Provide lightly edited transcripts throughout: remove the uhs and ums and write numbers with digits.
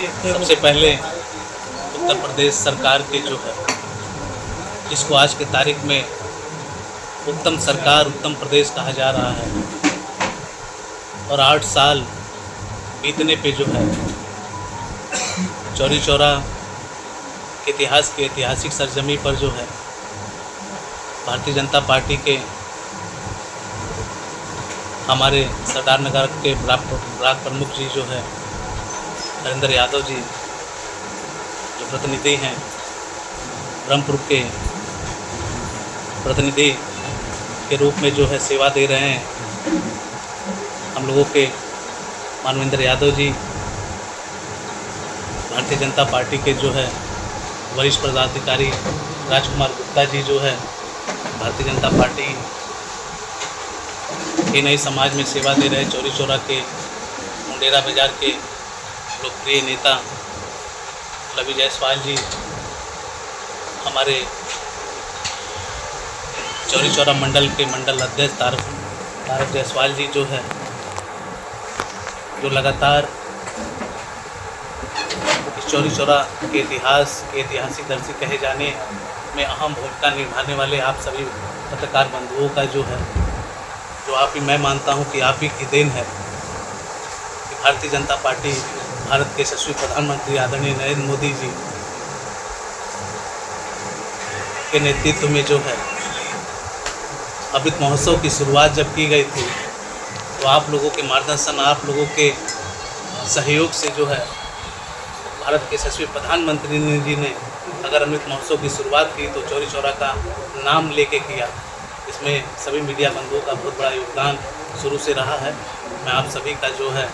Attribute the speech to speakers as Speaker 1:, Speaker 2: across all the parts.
Speaker 1: सबसे पहले उत्तर प्रदेश सरकार के जो है, जिसको आज की तारीख में उत्तम सरकार उत्तम प्रदेश कहा जा रहा है, और 8 साल बीतने पे जो है चौरी चौरा इतिहास के ऐतिहासिक सरजमी पर जो है भारतीय जनता पार्टी के हमारे सरदार नगर के ब्लॉक प्रमुख जी जो है नरेंद्र यादव जी, जो प्रतिनिधि हैं ब्रह्मपुर के प्रतिनिधि के रूप में जो है सेवा दे रहे हैं, हम लोगों के मानवेंद्र यादव जी भारतीय जनता पार्टी के जो है वरिष्ठ पदाधिकारी राजकुमार गुप्ता जी जो है भारतीय जनता पार्टी के नए समाज में सेवा दे रहे चौरी चौरा के मुंडेरा बाजार के लोकप्रिय नेता रवि जायसवाल जी, हमारे चौरी चौरा मंडल के मंडल अध्यक्ष तारक जायसवाल जी जो है, जो लगातार इस चौरी चौरा के इतिहास के ऐतिहासिक दर्शी कहे जाने में अहम भूमिका निभाने वाले आप सभी पत्रकार बंधुओं का जो है, जो आप ही मैं मानता हूं कि आप ही की देन है कि भारतीय जनता पार्टी भारत के यशस्वी प्रधानमंत्री आदरणीय नरेंद्र मोदी जी के नेतृत्व में जो है अमृत महोत्सव की शुरुआत जब की गई थी, तो आप लोगों के मार्गदर्शन, आप लोगों के सहयोग से जो है भारत के यशस्वी प्रधानमंत्री जी ने अगर अमृत महोत्सव की शुरुआत की तो चौरी चौरा का नाम लेके किया। इसमें सभी मीडिया बंधुओं का बहुत बड़ा योगदान शुरू से रहा है। मैं आप सभी का जो है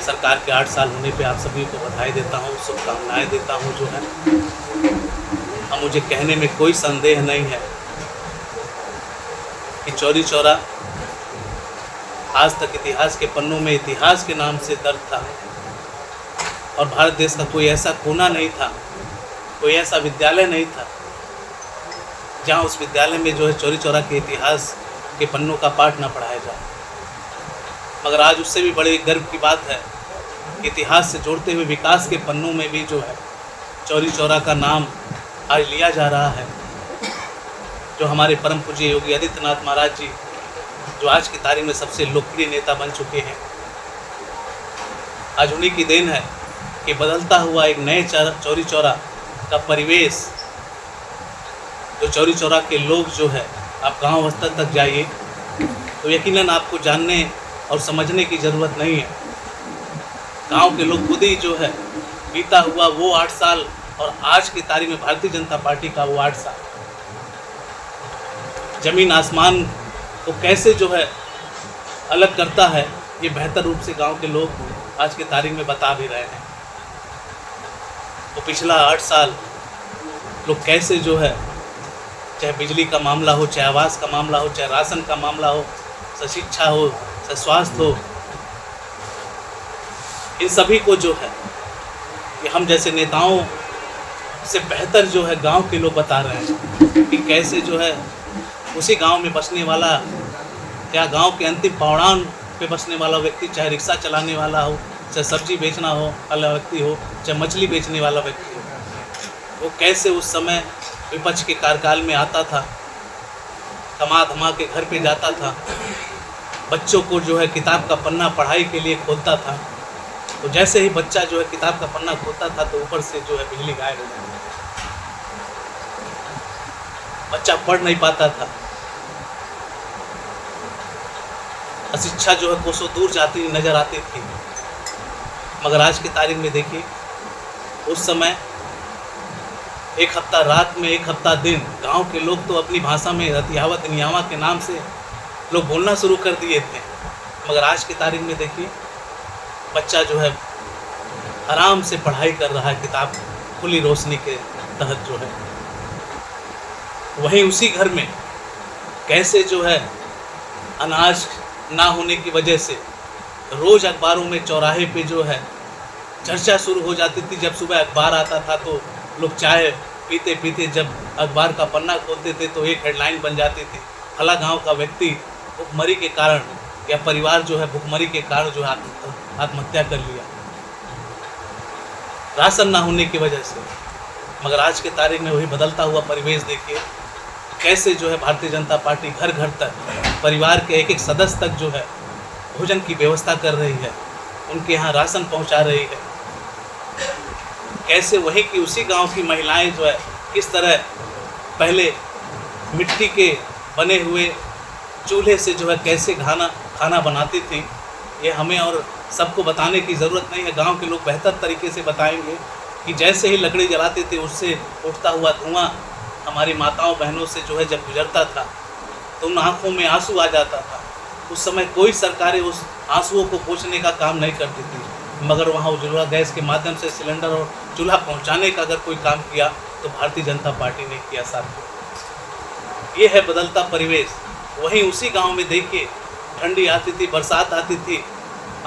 Speaker 1: सरकार के 8 साल होने पे आप सभी को बधाई देता हूँ, शुभकामनाएं देता हूँ जो है। अब मुझे कहने में कोई संदेह नहीं है कि चौरी चौरा आज तक इतिहास के पन्नों में इतिहास के नाम से दर्ज था, और भारत देश का कोई ऐसा कोना नहीं था, कोई ऐसा विद्यालय नहीं था जहाँ उस विद्यालय में जो है चौरी चौरा के इतिहास के पन्नों का पाठ ना पढ़ाया जाए। मगर आज उससे भी बड़े गर्व की बात है, इतिहास से जोड़ते हुए विकास के पन्नों में भी जो है चौरी चौरा का नाम आज लिया जा रहा है। जो हमारे परम पूज्य योगी आदित्यनाथ महाराज जी, जो आज की तारीख में सबसे लोकप्रिय नेता बन चुके हैं, आज उन्हीं की देन है कि बदलता हुआ एक नए चौरी चौरा का परिवेश, जो चौरी चौरा के लोग जो है, आप गांव स्तर तक जाइए तो यकीनन आपको जानने और समझने की ज़रूरत नहीं है। गांव के लोग खुद ही जो है बीता हुआ वो 8 साल और आज की तारीख में भारतीय जनता पार्टी का वो 8 साल, जमीन आसमान को कैसे जो है अलग करता है, ये बेहतर रूप से गांव के लोग आज की तारीख में बता भी रहे हैं। तो पिछला 8 साल लोग कैसे जो है, चाहे बिजली का मामला हो, चाहे आवास का मामला हो, चाहे राशन का मामला हो, चाहे शिक्षा हो, चाहे स्वास्थ्य हो, इन सभी को जो है कि हम जैसे नेताओं से बेहतर जो है गांव के लोग बता रहे हैं कि कैसे जो है उसी गांव में बसने वाला या गांव के अंतिम पड़ाव पे बसने वाला व्यक्ति, चाहे रिक्शा चलाने वाला हो, चाहे सब्जी बेचना हो वाला व्यक्ति हो, चाहे मछली बेचने वाला व्यक्ति हो, वो कैसे उस समय विपक्ष के कार्यकाल में आता था, कमा धमा के घर पे जाता था, बच्चों को जो है किताब का पन्ना पढ़ाई के लिए खोलता था। तो जैसे ही बच्चा जो है किताब का पन्ना खोलता था तो ऊपर से जो है बिजली गायब हो जाती, बच्चा पढ़ नहीं पाता था, शिक्षा जो है कोसों दूर जाती नजर आती थी। मगर आज की तारीख में देखिए, उस समय एक हफ्ता रात में एक हफ्ता दिन गांव के लोग तो अपनी भाषा में रतियावत नियावा के नाम से लोग बोलना शुरू कर दिए थे। मगर आज की तारीख में देखिए, बच्चा जो है आराम से पढ़ाई कर रहा है, किताब खुली रोशनी के तहत जो है। वहीं उसी घर में कैसे जो है अनाज ना होने की वजह से रोज़ अखबारों में चौराहे पे जो है चर्चा शुरू हो जाती थी। जब सुबह अखबार आता था तो लोग चाय पीते पीते जब अखबार का पन्ना खोलते थे तो एक हेडलाइन बन जाती थी, फला गांव का व्यक्ति भुखमरी के कारण या परिवार जो है भुखमरी के कारण जो आत्महत्या कर लिया। राशन ना होने की वजह से। मगर आज के तारीख में वही बदलता हुआ परिवेश देखिए, कैसे जो है भारतीय जनता पार्टी घर घर तक, परिवार के एक एक सदस्य तक जो है भोजन की व्यवस्था कर रही है, उनके यहाँ राशन पहुँचा रही है। कैसे वहीं की उसी गांव की महिलाएं जो है किस तरह पहले मिट्टी के बने हुए चूल्हे से जो है कैसे खाना बनाती थी, ये हमें और सबको बताने की ज़रूरत नहीं है। गांव के लोग बेहतर तरीके से बताएंगे कि जैसे ही लकड़ी जलाते थे उससे उठता हुआ धुआं हमारी माताओं बहनों से जो है जब गुजरता था तो उन आँखों में आंसू आ जाता था। उस समय कोई सरकारें उस आंसुओं को पोंछने का काम नहीं करती थी, मगर वहाँ उज्ज्वला गैस के माध्यम से सिलेंडर और चूल्हा पहुँचाने का अगर कोई काम किया तो भारतीय जनता पार्टी ने किया साथियों। ये है बदलता परिवेश। वहीं उसी गांव में देखिए, ठंडी आती थी, बरसात आती थी,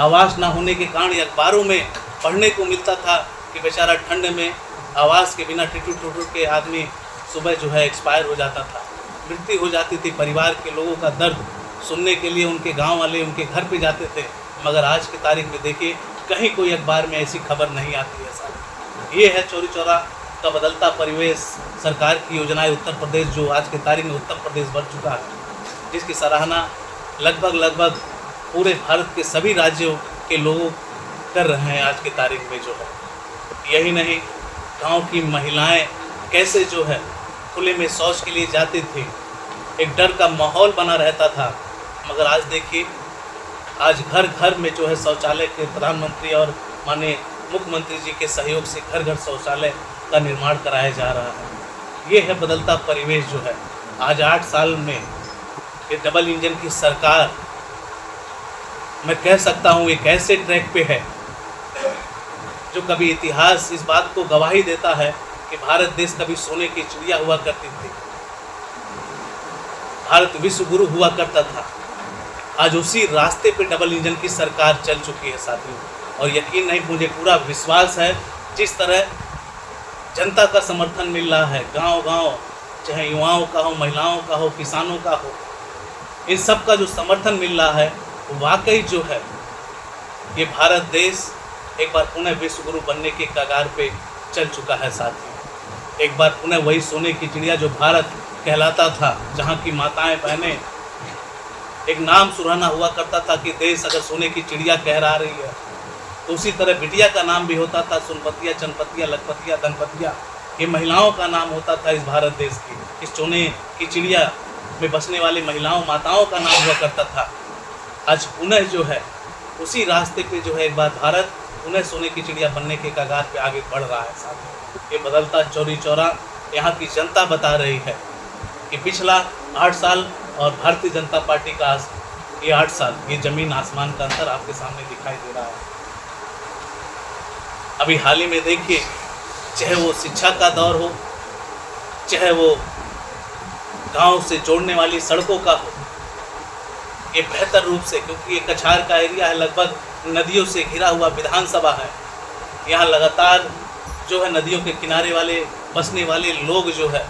Speaker 1: आवास ना होने के कारण अखबारों में पढ़ने को मिलता था कि बेचारा ठंड में आवास के बिना टिटू टूटू के आदमी सुबह जो है एक्सपायर हो जाता था, मृत्यु हो जाती थी। परिवार के लोगों का दर्द सुनने के लिए उनके गांव वाले उनके घर पे जाते थे, मगर आज की तारीख में देखिए कहीं कोई अखबार में ऐसी खबर नहीं आती है साहब। ये है चौरी चौरा का बदलता परिवेश, सरकार की योजनाएं। उत्तर प्रदेश जो आज की तारीख में उत्तर प्रदेश बढ़ चुका है, जिसकी सराहना लगभग पूरे भारत के सभी राज्यों के लोग कर रहे हैं आज की तारीख में जो है। यही नहीं, गांव की महिलाएं कैसे जो है खुले में शौच के लिए जाती थी, एक डर का माहौल बना रहता था, मगर आज देखिए आज घर घर में जो है शौचालय के प्रधानमंत्री और माननीय मुख्यमंत्री जी के सहयोग से घर घर शौचालय का निर्माण कराया जा रहा है। ये है बदलता परिवेश जो है। आज 8 साल में ये डबल इंजन की सरकार, मैं कह सकता हूँ एक ऐसे ट्रैक पे है जो कभी इतिहास इस बात को गवाही देता है कि भारत देश कभी सोने की चिड़िया हुआ करती थी, भारत विश्व गुरु हुआ करता था। आज उसी रास्ते पे डबल इंजन की सरकार चल चुकी है साथियों। और यकीन नहीं, मुझे पूरा विश्वास है जिस तरह जनता का समर्थन मिल रहा है, गांव-गांव, चाहे युवाओं का हो, महिलाओं का हो, किसानों का हो, इन सब का जो समर्थन मिल रहा है, वाकई जो है ये भारत देश एक बार पुनः विश्व गुरु बनने के कगार पे चल चुका है साथियों। एक बार पुनः वही सोने की चिड़िया जो भारत कहलाता था, जहाँ की माताएं बहनें एक नाम सुराना हुआ करता था कि देश अगर सोने की चिड़िया कहला रही है, तो उसी तरह बिटिया का नाम भी होता था सुनपतिया, चनपतिया, लखपतिया, धनपतिया। ये महिलाओं का नाम होता था इस भारत देश की। इस सोने की चिड़िया में बसने वाली महिलाओं, माताओं का नाम हुआ करता था। आज पुनः जो है उसी रास्ते पे जो है एक बार भारत पुनः सोने की चिड़िया बनने के कगार पे आगे बढ़ रहा है साथ। ये बदलता चौरी चौरा यहाँ की जनता बता रही है कि पिछला 8 साल और भारतीय जनता पार्टी का ये 8 साल, ये ज़मीन आसमान का अंतर आपके सामने दिखाई दे रहा है। अभी हाल ही में देखिए, चाहे वो शिक्षा का दौर हो, चाहे वो गांव से जोड़ने वाली सड़कों का हो, ये बेहतर रूप से, क्योंकि ये कछार का एरिया है, लगभग नदियों से घिरा हुआ विधानसभा है। यहाँ लगातार जो है नदियों के किनारे वाले बसने वाले लोग जो है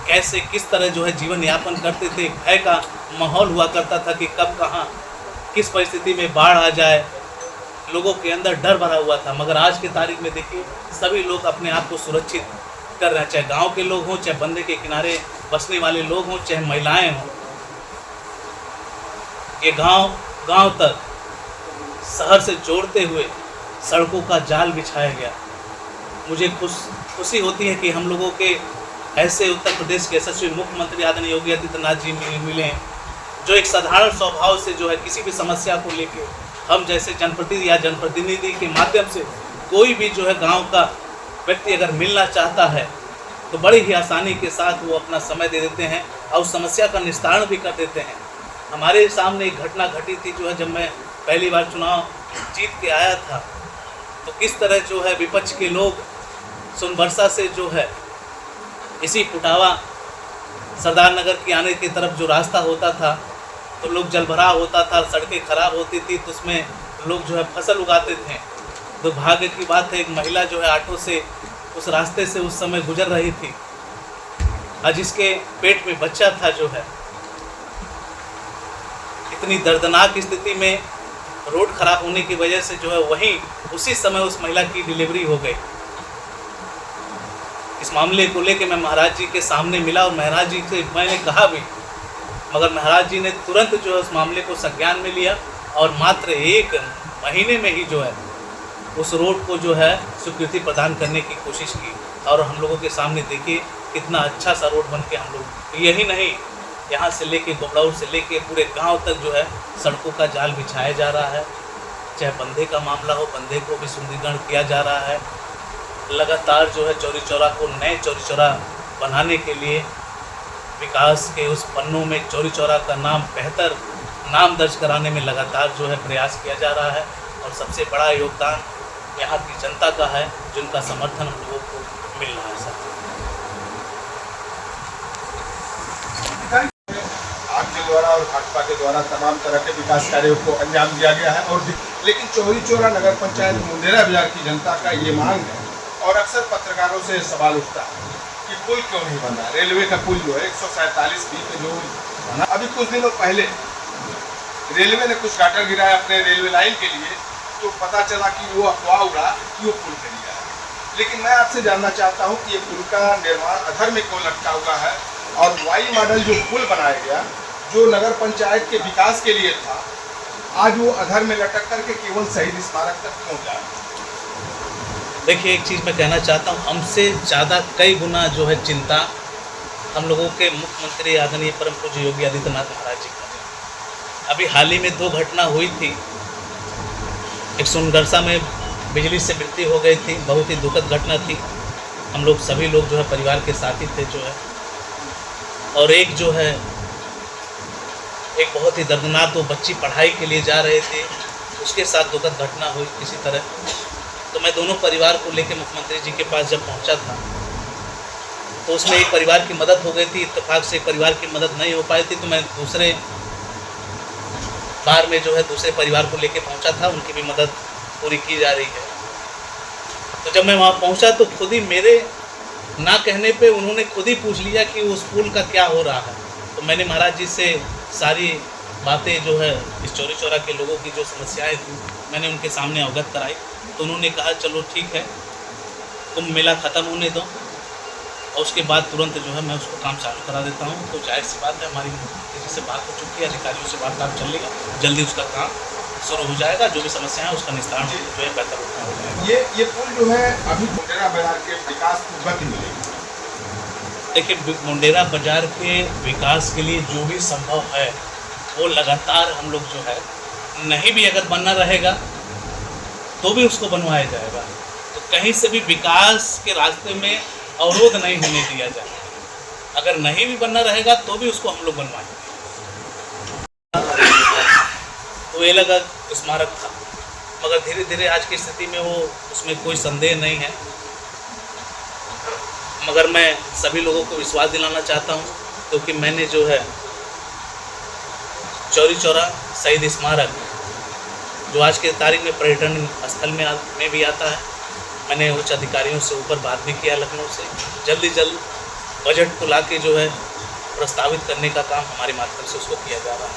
Speaker 1: कैसे किस तरह जो है जीवन यापन करते थे। भय का माहौल हुआ करता था कि कब कहाँ किस परिस्थिति में बाढ़ आ जाए, लोगों के अंदर डर भरा हुआ था। मगर आज की तारीख में देखिए सभी लोग अपने आप को सुरक्षित कर रहे हैं, चाहे गांव के लोग हों, चाहे बंदे के किनारे बसने वाले लोग हों, चाहे महिलाएं हों। ये गांव तक शहर से जोड़ते हुए सड़कों का जाल बिछाया गया। मुझे खुशी होती है कि हम लोगों के ऐसे उत्तर प्रदेश के यशस्वी मुख्यमंत्री आदरणीय योगी आदित्यनाथ जी मिले हैं, जो एक साधारण स्वभाव से जो है किसी भी समस्या को लेके हम जैसे जनप्रतिनिधि या जनप्रतिनिधि के माध्यम से कोई भी जो है गांव का व्यक्ति अगर मिलना चाहता है तो बड़ी ही आसानी के साथ वो अपना समय दे देते हैं और उस समस्या का निस्तारण भी कर देते हैं। हमारे सामने एक घटना घटी थी जो है, जब मैं पहली बार चुनाव जीत के आया था तो किस तरह जो है विपक्ष के लोग सोनबरसा से जो है इसी पुटावा सरदार नगर की आने की तरफ जो रास्ता होता था तो लोग जलभराव होता था, सड़कें खराब होती थी, तो उसमें लोग जो है फसल उगाते थे। दुर्भाग्य की बात है, एक महिला जो है ऑटो से उस रास्ते से उस समय गुजर रही थी और जिसके पेट में बच्चा था जो है, इतनी दर्दनाक स्थिति में रोड खराब होने की वजह से जो है वहीं उसी समय उस महिला की डिलीवरी हो गई। इस मामले को लेकर मैं महाराज जी के सामने मिला और महाराज जी से मैंने कहा भी, मगर महाराज जी ने तुरंत जो है उस मामले को संज्ञान में लिया और मात्र 1 महीने में ही जो है उस रोड को जो है स्वीकृति प्रदान करने की कोशिश की। और हम लोगों के सामने देखिए कितना अच्छा सा रोड बन के हम लोग, यही नहीं, यहाँ से लेके गोबड़ौर से लेके पूरे गांव तक जो है सड़कों का जाल बिछाया जा रहा है। चाहे बंधे का मामला हो, बंधे को भी सुदृढ़ीकरण किया जा रहा है। लगातार जो है चौरी चौरा को नए चौरी चौरा बनाने के लिए विकास के उस पन्नों में चौरी चौरा का नाम बेहतर नाम दर्ज कराने में लगातार जो है प्रयास किया जा रहा है। और सबसे बड़ा योगदान यहाँ की जनता का है, जिनका समर्थन हम लोगों को मिल रहा है। सर,
Speaker 2: आपके द्वारा और भाजपा के द्वारा तमाम तरह के विकास कार्यों को अंजाम दिया गया है और लेकिन चौरी चौरा नगर पंचायत मुंडेरा बाजार की जनता का ये मांग है और अक्सर पत्रकारों से सवाल उठता है कि पुल क्यों नहीं बना। रेलवे का पुल जो है 147 फीट जो बना, अभी कुछ दिनों पहले रेलवे ने कुछ गाटर गिराया अपने रेलवे लाइन के लिए, तो पता चला कि वो अफवाह उड़ा कि वो पुल गिर गया है। लेकिन मैं आपसे जानना चाहता हूँ कि ये पुल का निर्माण अधर में क्यों लटका हुआ है और वाई मॉडल जो पुल बनाया गया जो नगर पंचायत के विकास के लिए था, आज वो अधर में लटक करके केवल शहीद स्मारक तक क्यों जा रहा है।
Speaker 1: देखिए, एक चीज़ मैं कहना चाहता हूँ, हमसे ज़्यादा कई गुना जो है चिंता हम लोगों के मुख्यमंत्री आदरणीय परम पूज्य योगी आदित्यनाथ महाराज जी का। अभी हाल ही में 2 घटना हुई थी। एक सोनगरसा में बिजली से मृत्यु हो गई थी, बहुत ही दुखद घटना थी। हम लोग सभी लोग जो है परिवार के साथी थे जो है, और एक जो है एक बहुत ही दर्दनाक, वो बच्ची पढ़ाई के लिए जा रहे थे, उसके साथ दुखद घटना हुई किसी तरह। तो मैं दोनों परिवार को लेकर मुख्यमंत्री जी के पास जब पहुंचा था तो उसमें एक परिवार की मदद हो गई थी। इत्तेफाक से एक परिवार की मदद नहीं हो पाई थी, तो मैं दूसरे बार में जो है दूसरे परिवार को लेकर पहुंचा था, उनकी भी मदद पूरी की जा रही है। तो जब मैं वहाँ पहुंचा तो खुद ही मेरे ना कहने पे उन्होंने खुद ही पूछ लिया कि उस पुल का क्या हो रहा है। तो मैंने महाराज जी से सारी बातें जो है इस चौरी चौरा के लोगों की जो समस्याएं थी मैंने उनके सामने अवगत कराई। तो उन्होंने कहा चलो ठीक है, कुंभ मेला ख़त्म होने दो और उसके बाद तुरंत जो है मैं उसको काम चालू करा देता हूँ। तो जाहिर सी बात है, हमारी किसी से बात हो चुकी है, अधिकारियों से वार्तालाप चलेगा, जल्दी उसका काम शुरू हो जाएगा। जो भी समस्या है उसका निस्तारण जो है बेहतर हो जाएगा।
Speaker 2: ये पुल जो है अभी मुंडेरा बाजार के विकास को गति मिलेगी।
Speaker 1: देखिए, मुंडेरा बाजार के विकास के लिए जो भी संभव है वो लगातार हम लोग जो है, नहीं भी अगर बनना रहेगा तो भी उसको बनवाया जाएगा। तो कहीं से भी विकास के रास्ते में अवरोध नहीं होने दिया जाएगा। अगर नहीं भी बनना रहेगा तो भी उसको हम लोग बनवाएंगे। तो ये लगा स्मारक था, मगर धीरे धीरे आज की स्थिति में वो उसमें कोई संदेह नहीं है। मगर मैं सभी लोगों को विश्वास दिलाना चाहता हूँ, क्योंकि मैंने जो है चौरी चौरा शहीद स्मारक जो आज के तारीख में पर्यटन स्थल में भी आता है, मैंने उच्च अधिकारियों से ऊपर बात भी किया लखनऊ से, जल्द बजट को लाके जो है प्रस्तावित करने का काम हमारे माध्यम से उसको किया जा रहा है।